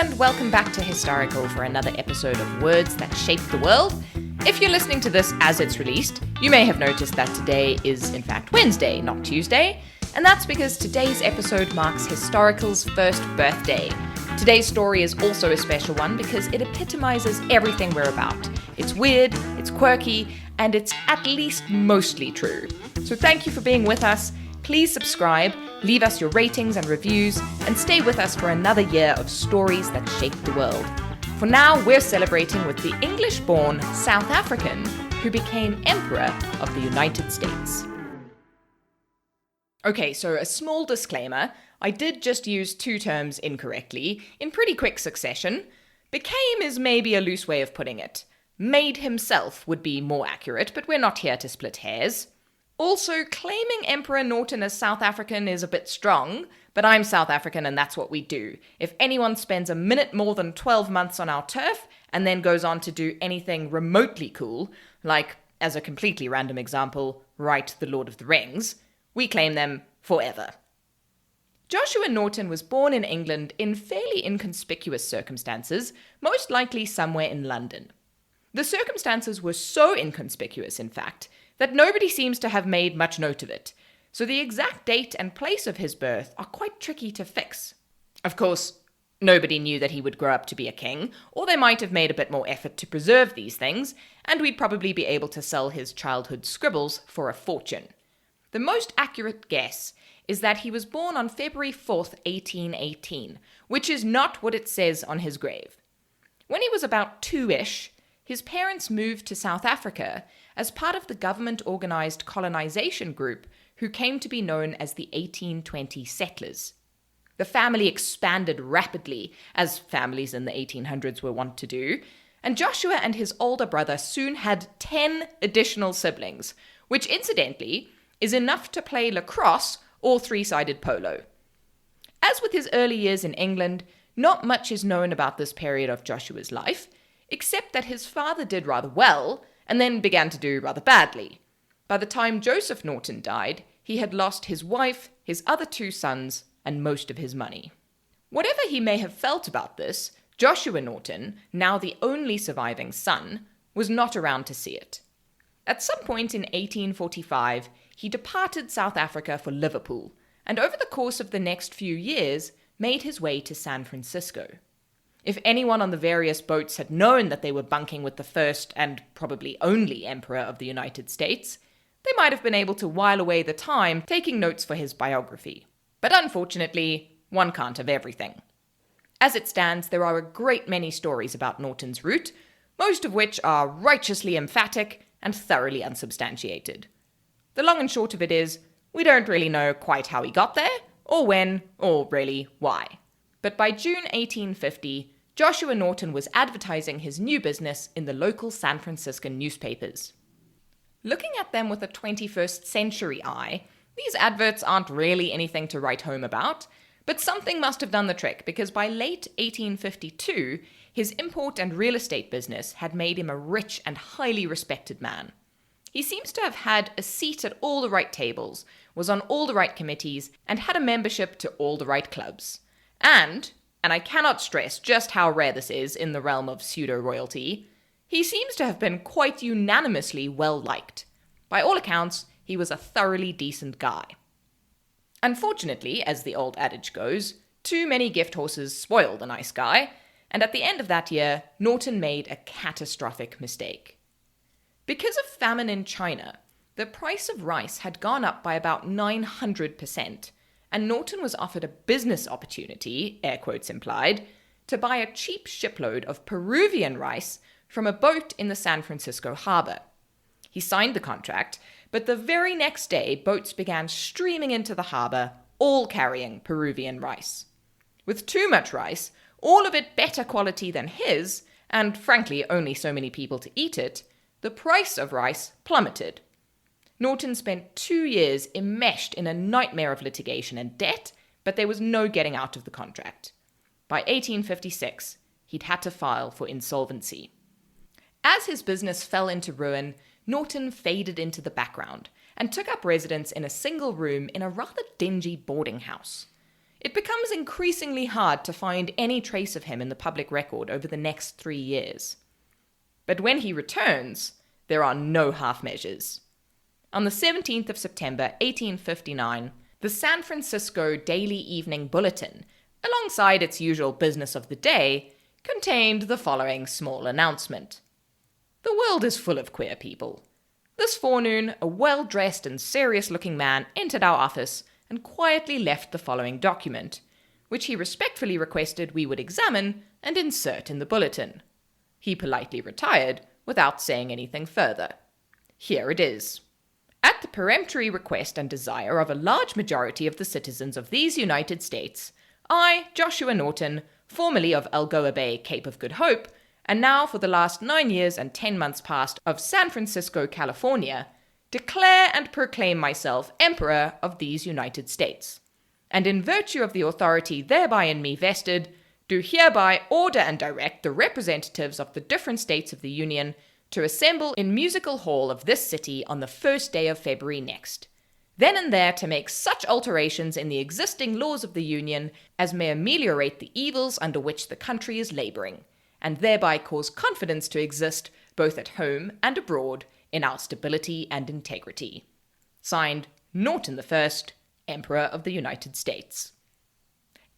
and welcome back to Historical for another episode of Words That Shaped the World. If you're listening to this as it's released, you may have noticed that today is in fact Wednesday, not Tuesday, and that's because today's episode marks Historical's first birthday. Today's story is also a special one because it epitomizes everything we're about. It's weird, it's quirky, and it's at least mostly true. So thank you for being with us. Please subscribe, leave us your ratings and reviews, and stay with us for another year of stories that shaped the world. For now, we're celebrating with the English-born South African who became Emperor of the United States. Okay, so a small disclaimer. I did just use two terms incorrectly in pretty quick succession. Became is maybe a loose way of putting it. Made himself would be more accurate, but we're not here to split hairs. Also, claiming Emperor Norton as South African is a bit strong, but I'm South African and that's what we do. If anyone spends a minute more than 12 months on our turf and then goes on to do anything remotely cool, like, as a completely random example, write The Lord of the Rings, we claim them forever. Joshua Norton was born in England in fairly inconspicuous circumstances, most likely somewhere in London. The circumstances were so inconspicuous, in fact, that nobody seems to have made much note of it, so the exact date and place of his birth are quite tricky to fix. Of course, nobody knew that he would grow up to be a king, or they might have made a bit more effort to preserve these things, and we'd probably be able to sell his childhood scribbles for a fortune. The most accurate guess is that he was born on February 4th, 1818, which is not what it says on his grave. When he was about two-ish, his parents moved to South Africa as part of the government-organized colonization group who came to be known as the 1820 settlers. The family expanded rapidly, as families in the 1800s were wont to do, and Joshua and his older brother soon had 10 additional siblings, which incidentally is enough to play lacrosse or three-sided polo. As with his early years in England, not much is known about this period of Joshua's life, except that his father did rather well, and then began to do rather badly. By the time Joseph Norton died, he had lost his wife, his other two sons, and most of his money. Whatever he may have felt about this, Joshua Norton, now the only surviving son, was not around to see it. At some point in 1845, he departed South Africa for Liverpool, and over the course of the next few years, made his way to San Francisco. If anyone on the various boats had known that they were bunking with the first and probably only Emperor of the United States, they might have been able to while away the time taking notes for his biography. But unfortunately, one can't have everything. As it stands, there are a great many stories about Norton's route, most of which are righteously emphatic and thoroughly unsubstantiated. The long and short of it is, we don't really know quite how he got there, or when, or really why. But by June 1850, Joshua Norton was advertising his new business in the local San Franciscan newspapers. Looking at them with a 21st century eye, these adverts aren't really anything to write home about, but something must have done the trick because by late 1852, his import and real estate business had made him a rich and highly respected man. He seems to have had a seat at all the right tables, was on all the right committees, and had a membership to all the right clubs. And I cannot stress just how rare this is in the realm of pseudo-royalty, he seems to have been quite unanimously well-liked. By all accounts, he was a thoroughly decent guy. Unfortunately, as the old adage goes, too many gift horses spoil the nice guy, and at the end of that year, Norton made a catastrophic mistake. Because of famine in China, the price of rice had gone up by about 900%, and Norton was offered a business opportunity, air quotes implied, to buy a cheap shipload of Peruvian rice from a boat in the San Francisco harbor. He signed the contract, but the very next day, boats began streaming into the harbor, all carrying Peruvian rice. With too much rice, all of it better quality than his, and frankly only so many people to eat it, the price of rice plummeted. Norton spent 2 years enmeshed in a nightmare of litigation and debt, but there was no getting out of the contract. By 1856, he'd had to file for insolvency. As his business fell into ruin, Norton faded into the background and took up residence in a single room in a rather dingy boarding house. It becomes increasingly hard to find any trace of him in the public record over the next 3 years. But when he returns, there are no half measures. On the 17th of September 1859, the San Francisco Daily Evening Bulletin, alongside its usual business of the day, contained the following small announcement. The world is full of queer people. This forenoon, a well-dressed and serious-looking man entered our office and quietly left the following document, which he respectfully requested we would examine and insert in the bulletin. He politely retired without saying anything further. Here it is. At the peremptory request and desire of a large majority of the citizens of these United States, I, Joshua Norton, formerly of Algoa Bay, Cape of Good Hope, and now for the last 9 years and 10 months past of San Francisco, California, declare and proclaim myself Emperor of these United States, and in virtue of the authority thereby in me vested, do hereby order and direct the representatives of the different states of the Union to assemble in Musical Hall of this city on the 1st day of February next, then and there to make such alterations in the existing laws of the Union as may ameliorate the evils under which the country is laboring, and thereby cause confidence to exist both at home and abroad in our stability and integrity. Signed, Norton I, Emperor of the United States.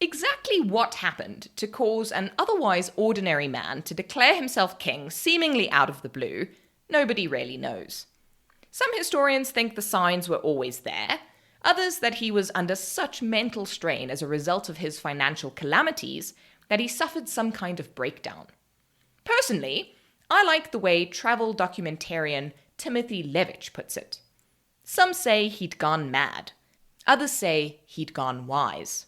Exactly what happened to cause an otherwise ordinary man to declare himself king seemingly out of the blue, nobody really knows. Some historians think the signs were always there, others that he was under such mental strain as a result of his financial calamities that he suffered some kind of breakdown. Personally, I like the way travel documentarian Timothy Levitch puts it. Some say he'd gone mad. Others say he'd gone wise.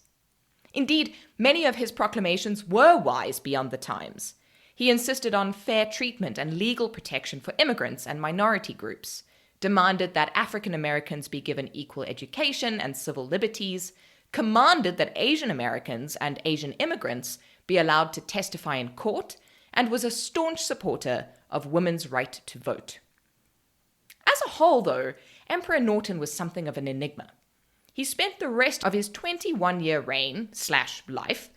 Indeed, many of his proclamations were wise beyond the times. He insisted on fair treatment and legal protection for immigrants and minority groups, demanded that African Americans be given equal education and civil liberties, commanded that Asian Americans and Asian immigrants be allowed to testify in court, and was a staunch supporter of women's right to vote. As a whole, though, Emperor Norton was something of an enigma. He spent the rest of his 21-year reign/life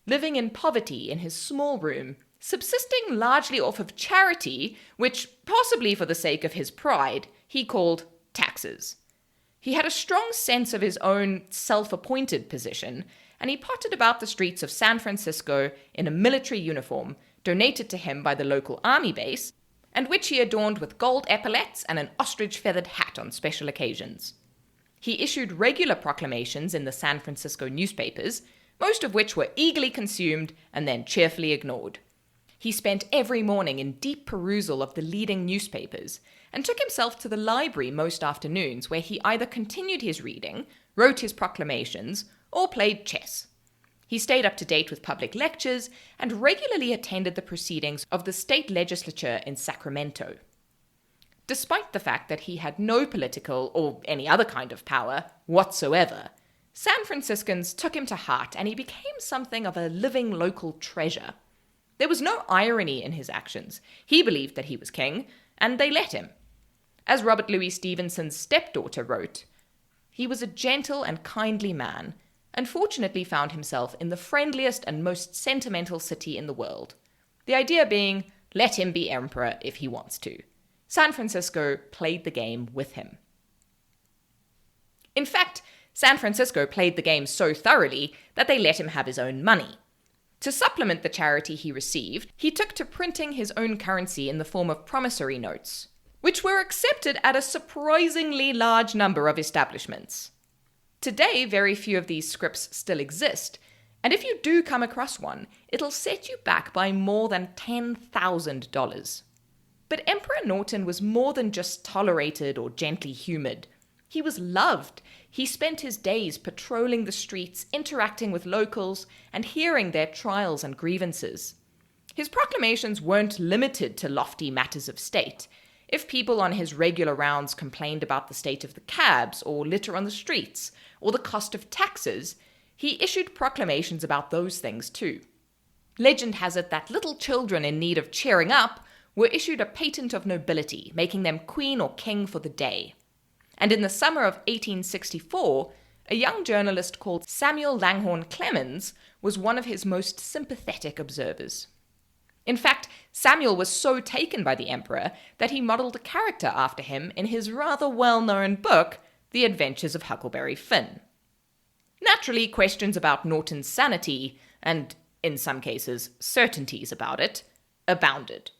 living in poverty in his small room, subsisting largely off of charity, which, possibly for the sake of his pride, he called taxes. He had a strong sense of his own self-appointed position, and he pottered about the streets of San Francisco in a military uniform donated to him by the local army base, and which he adorned with gold epaulets and an ostrich-feathered hat on special occasions. He issued regular proclamations in the San Francisco newspapers, most of which were eagerly consumed and then cheerfully ignored. He spent every morning in deep perusal of the leading newspapers, and took himself to the library most afternoons, where he either continued his reading, wrote his proclamations, or played chess. He stayed up to date with public lectures, and regularly attended the proceedings of the state legislature in Sacramento. Despite the fact that he had no political or any other kind of power whatsoever, San Franciscans took him to heart, and he became something of a living local treasure. There was no irony in his actions. He believed that he was king, and they let him. As Robert Louis Stevenson's stepdaughter wrote, he was a gentle and kindly man, and fortunately found himself in the friendliest and most sentimental city in the world. The idea being, let him be emperor if he wants to. San Francisco played the game with him. In fact, San Francisco played the game so thoroughly that they let him have his own money. To supplement the charity he received, he took to printing his own currency in the form of promissory notes, which were accepted at a surprisingly large number of establishments. Today, very few of these scripts still exist, and if you do come across one, it'll set you back by more than $10,000. But Emperor Norton was more than just tolerated or gently humoured. He was loved. He spent his days patrolling the streets, interacting with locals, and hearing their trials and grievances. His proclamations weren't limited to lofty matters of state. If people on his regular rounds complained about the state of the cabs, or litter on the streets, or the cost of taxes, he issued proclamations about those things too. Legend has it that little children in need of cheering up were issued a patent of nobility, making them queen or king for the day. And in the summer of 1864, a young journalist called Samuel Langhorne Clemens was one of his most sympathetic observers. In fact, Samuel was so taken by the emperor that he modelled a character after him in his rather well-known book, The Adventures of Huckleberry Finn. Naturally, questions about Norton's sanity, and in some cases, certainties about it, abounded.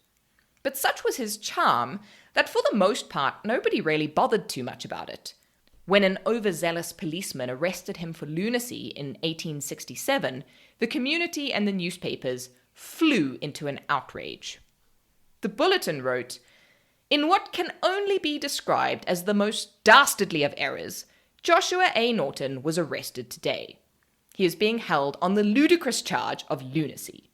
But such was his charm that for the most part nobody really bothered too much about it. When an overzealous policeman arrested him for lunacy in 1867, the community and the newspapers flew into an outrage. The Bulletin wrote, "In what can only be described as the most dastardly of errors, Joshua A. Norton was arrested today. He is being held on the ludicrous charge of lunacy.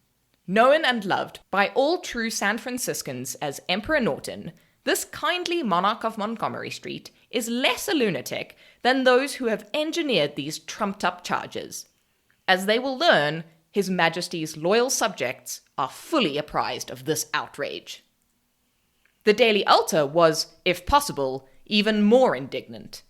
Known and loved by all true San Franciscans as Emperor Norton, this kindly monarch of Montgomery Street is less a lunatic than those who have engineered these trumped-up charges. As they will learn, His Majesty's loyal subjects are fully apprised of this outrage." The Daily Alta was, if possible, even more indignant.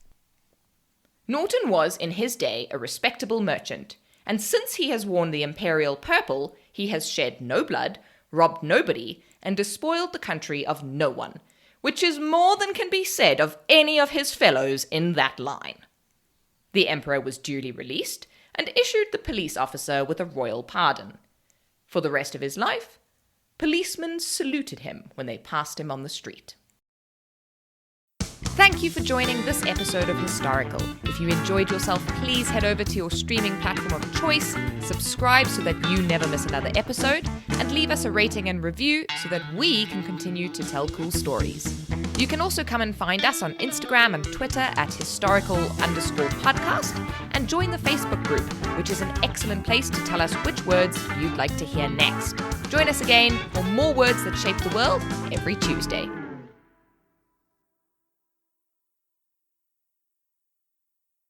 Norton was, in his day, a respectable merchant, and since he has worn the imperial purple, he has shed no blood, robbed nobody, and despoiled the country of no one, which is more than can be said of any of his fellows in that line. The emperor was duly released, and issued the police officer with a royal pardon. For the rest of his life, policemen saluted him when they passed him on the street. Thank you for joining this episode of Historical. If you enjoyed yourself, please head over to your streaming platform of choice, subscribe so that you never miss another episode, and leave us a rating and review so that we can continue to tell cool stories. You can also come and find us on Instagram and Twitter at historical_podcast, and join the Facebook group, which is an excellent place to tell us which words you'd like to hear next. Join us again for more words that shape the world every Tuesday.